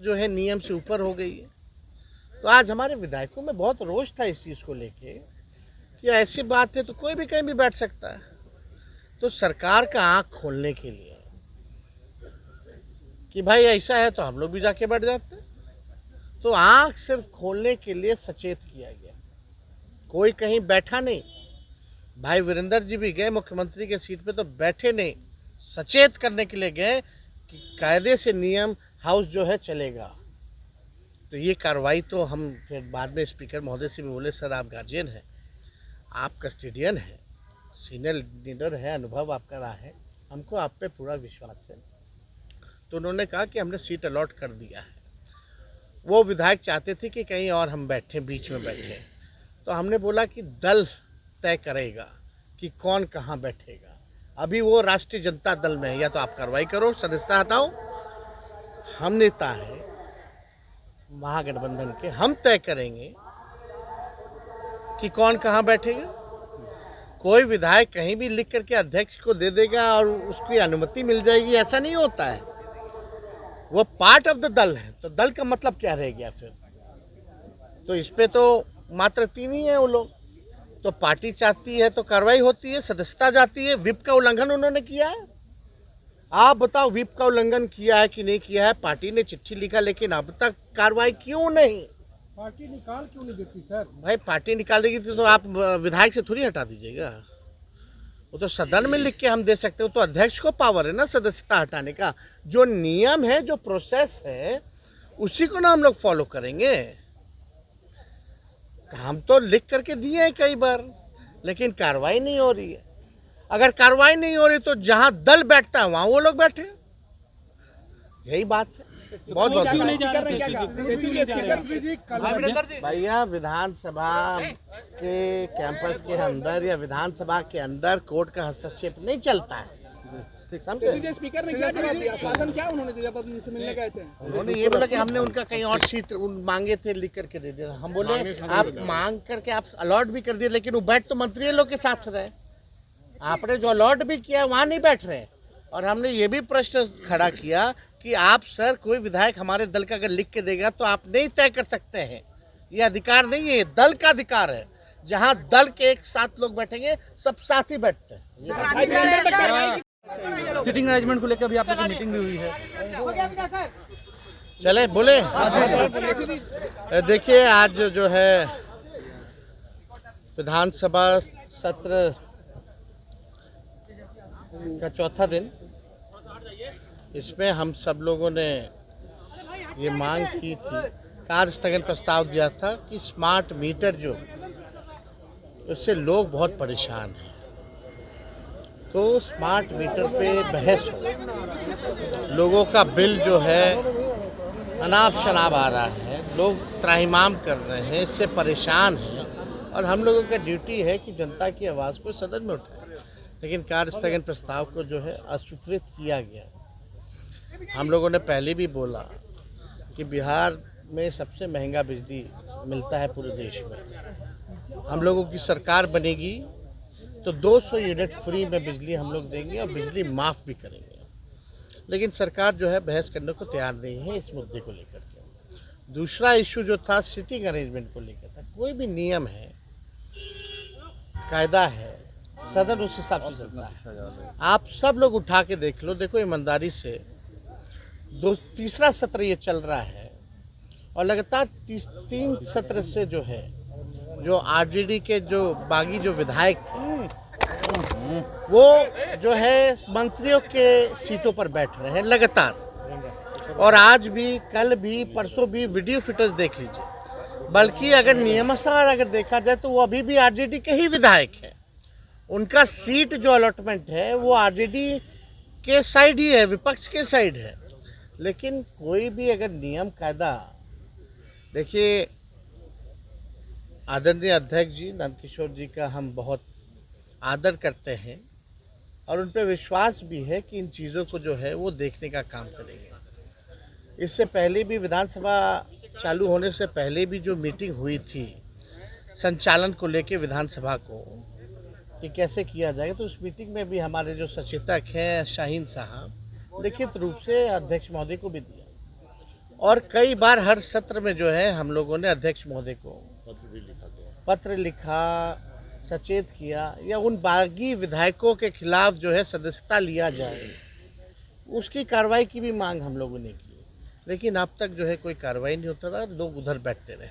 जो है नियम से ऊपर हो गई है। तो आज हमारे विधायकों में बहुत रोष था इस चीज़ को लेके कि ऐसी बात है तो कोई भी कहीं भी बैठ सकता है। तो सरकार का आँख खोलने के लिए कि भाई ऐसा है तो हम लोग भी जाके बैठ जाते हैं, तो आँख सिर्फ खोलने के लिए सचेत किया गया। कोई कहीं बैठा नहीं। भाई वीरेंद्र जी भी गए मुख्यमंत्री के सीट पे तो बैठे नहीं, सचेत करने के लिए गए कि कायदे से नियम हाउस जो है चलेगा। तो ये कार्रवाई तो हम फिर बाद में स्पीकर महोदय से भी बोले, सर आप गार्जियन हैं, आप कस्टोडियन हैं, सीनियर लीडर है, अनुभव आपका रहा है, हमको आप पे पूरा विश्वास है। तो उन्होंने कहा कि हमने सीट अलॉट कर दिया है। वो विधायक चाहते थे कि कहीं और हम बैठे, बीच में बैठे, तो हमने बोला कि दल तय करेगा कि कौन कहाँ बैठेगा। अभी वो राष्ट्रीय जनता दल में है, या तो आप कार्रवाई करो, सदस्यता हटाओ, हम नेता है महागठबंधन के, हम तय करेंगे कि कौन कहाँ बैठेगा। कोई विधायक कहीं भी लिख करके अध्यक्ष को दे देगा और उसकी अनुमति मिल जाएगी, ऐसा नहीं होता है। वो पार्ट ऑफ द दल है, तो दल का मतलब क्या रह गया फिर? तो इस पे तो मात्र 3 ही है वो लोग। तो पार्टी चाहती है तो कार्रवाई होती है, सदस्यता जाती है। विप का उल्लंघन उन्होंने किया है। आप बताओ विप का उल्लंघन किया है कि नहीं किया है? पार्टी ने चिट्ठी लिखा, लेकिन अब तक कार्रवाई क्यों नहीं? पार्टी निकाल क्यों नहीं देती सर? भाई पार्टी निकाल देगी तो आप विधायक से थोड़ी हटा दीजिएगा। वो तो सदन में लिख के हम दे सकते हो, तो अध्यक्ष को पावर है ना सदस्यता हटाने का। जो नियम है, जो प्रोसेस है, उसी को ना हम लोग फॉलो करेंगे। हम तो लिख करके दिए हैं कई बार, लेकिन कार्रवाई नहीं हो रही है। अगर कार्रवाई नहीं हो रही तो जहां दल बैठता है वहां वो लोग बैठे, यही बात है। बहुत बहुत भैया, विधानसभा के कैंपस के अंदर या विधानसभा के अंदर कोर्ट का हस्तक्षेप नहीं चलता है। स्पीकर ने क्या जवाब दिया? आश्वासन क्या उन्होंने दिया जब उनसे मिलने गए थे? उन्होंने ये बोला कि हमने उनका कहीं और सीट मांगे थे, लिख करके दे दिया। हम बोले आप मांग करके आप अलॉट भी कर दिए, लेकिन वो बैठ तो मंत्री लोग के साथ रहे। आपने जो अलॉट भी किया वहाँ नहीं बैठ रहे। और हमने ये भी प्रश्न खड़ा किया कि आप सर, कोई विधायक हमारे दल का अगर लिख के देगा तो आप नहीं तय कर सकते हैं। ये अधिकार नहीं है, दल का अधिकार है। जहाँ दल के एक साथ लोग बैठेंगे, सब साथ ही बैठते हैं। सिटिंग अरेंजमेंट को लेकर भी आप लोग की मीटिंग भी हुई है। चले बोले। देखिए, आज जो है विधानसभा सत्र का चौथा दिन, इसमें हम सब लोगों ने ये मांग की थी, कार्य स्थगन प्रस्ताव दिया था कि स्मार्ट मीटर जो, उससे लोग बहुत परेशान हैं। तो स्मार्ट मीटर पे बहस हो, लोगों का बिल जो है अनाप शनाप आ रहा है, लोग त्राहिमाम कर रहे हैं, इससे परेशान हैं। और हम लोगों का ड्यूटी है कि जनता की आवाज़ को सदन में उठाएं। लेकिन कार्य स्थगन प्रस्ताव को जो है अस्वीकृत किया गया। हम लोगों ने पहले भी बोला कि बिहार में सबसे महंगा बिजली मिलता है पूरे देश में। हम लोगों की सरकार बनेगी तो 200 यूनिट फ्री में बिजली हम लोग देंगे और बिजली माफ़ भी करेंगे। लेकिन सरकार जो है बहस करने को तैयार नहीं है इस मुद्दे को लेकर के। दूसरा इशू जो था सिटिंग अरेंजमेंट को लेकर था। कोई भी नियम है, कायदा है, सदन उस हिसाब से चलता है। आप सब लोग उठा के देख लो, देखो ईमानदारी से, तीसरा सत्र ये चल रहा है और लगातार 3 सत्र से जो है, जो आरजेडी के जो बागी जो विधायक थे, वो जो है मंत्रियों के सीटों पर बैठ रहे हैं लगातार। और आज भी, कल भी, परसों भी वीडियो फुटेज देख लीजिए। बल्कि अगर नियमानुसार अगर देखा जाए तो वो अभी भी आरजेडी के ही विधायक है। उनका सीट जो अलॉटमेंट है वो आरजेडी के साइड ही है, विपक्ष के साइड है। लेकिन कोई भी अगर नियम कायदा, देखिए आदरणीय अध्यक्ष जी नंदकिशोर जी का हम बहुत आदर करते हैं और उन पर विश्वास भी है कि इन चीज़ों को जो है वो देखने का काम करेंगे। इससे पहले भी विधानसभा चालू होने से पहले भी जो मीटिंग हुई थी संचालन को लेके विधानसभा को कि कैसे किया जाएगा, तो उस मीटिंग में भी हमारे जो सचेतक हैं शाहीन साहब, लिखित रूप से अध्यक्ष महोदय को भी दिया। और कई बार हर सत्र में जो है हम लोगों ने अध्यक्ष महोदय को पत्र लिखा, सचेत किया, या उन बागी विधायकों के खिलाफ जो है सदस्यता लिया जाए, उसकी कार्रवाई की भी मांग हम लोगों ने की। लेकिन अब तक जो है कोई कार्रवाई नहीं होता रहा, लोग उधर बैठते रहे।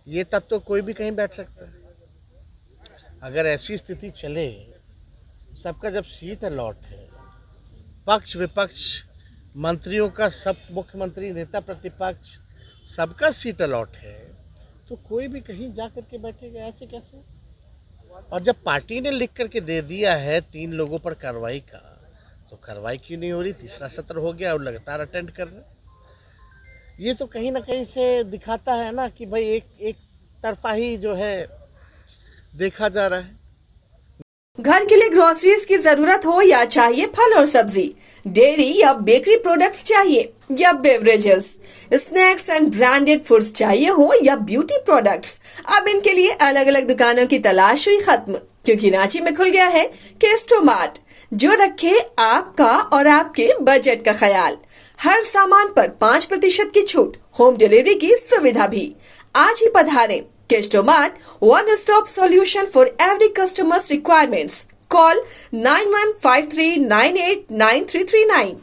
ये तब तो कोई भी कहीं बैठ सकता है। अगर ऐसी स्थिति चले, सबका जब सीट अलॉट है, पक्ष विपक्ष मंत्रियों का, सब मुख्यमंत्री, नेता प्रतिपक्ष, सबका सीट अलॉट है, तो कोई भी कहीं जा करके बैठेगा? ऐसे कैसे? और जब पार्टी ने लिख करके दे दिया है 3 लोगों पर कार्रवाई का, तो कार्रवाई क्यों नहीं हो रही? तीसरा सत्र हो गया और लगातार अटेंड कर रहे। ये तो कहीं ना कहीं से दिखाता है ना कि भाई एक तरफा ही जो है देखा जा रहा है। घर के लिए ग्रोसरीज की जरूरत हो या चाहिए फल और सब्जी, डेयरी या बेकरी प्रोडक्ट्स चाहिए या beverages, snacks and branded foods चाहिए हो या ब्यूटी प्रोडक्ट्स, अब इनके लिए अलग अलग दुकानों की तलाश हुई खत्म, क्योंकि रांची में खुल गया है केस्टो मार्ट, जो रखे आपका और आपके बजट का ख्याल। हर सामान पर 5% की छूट, होम डिलीवरी की सुविधा भी। आज ही पधारें। Kesto Mart, one-stop solution for every customer's requirements. Call 9153989339.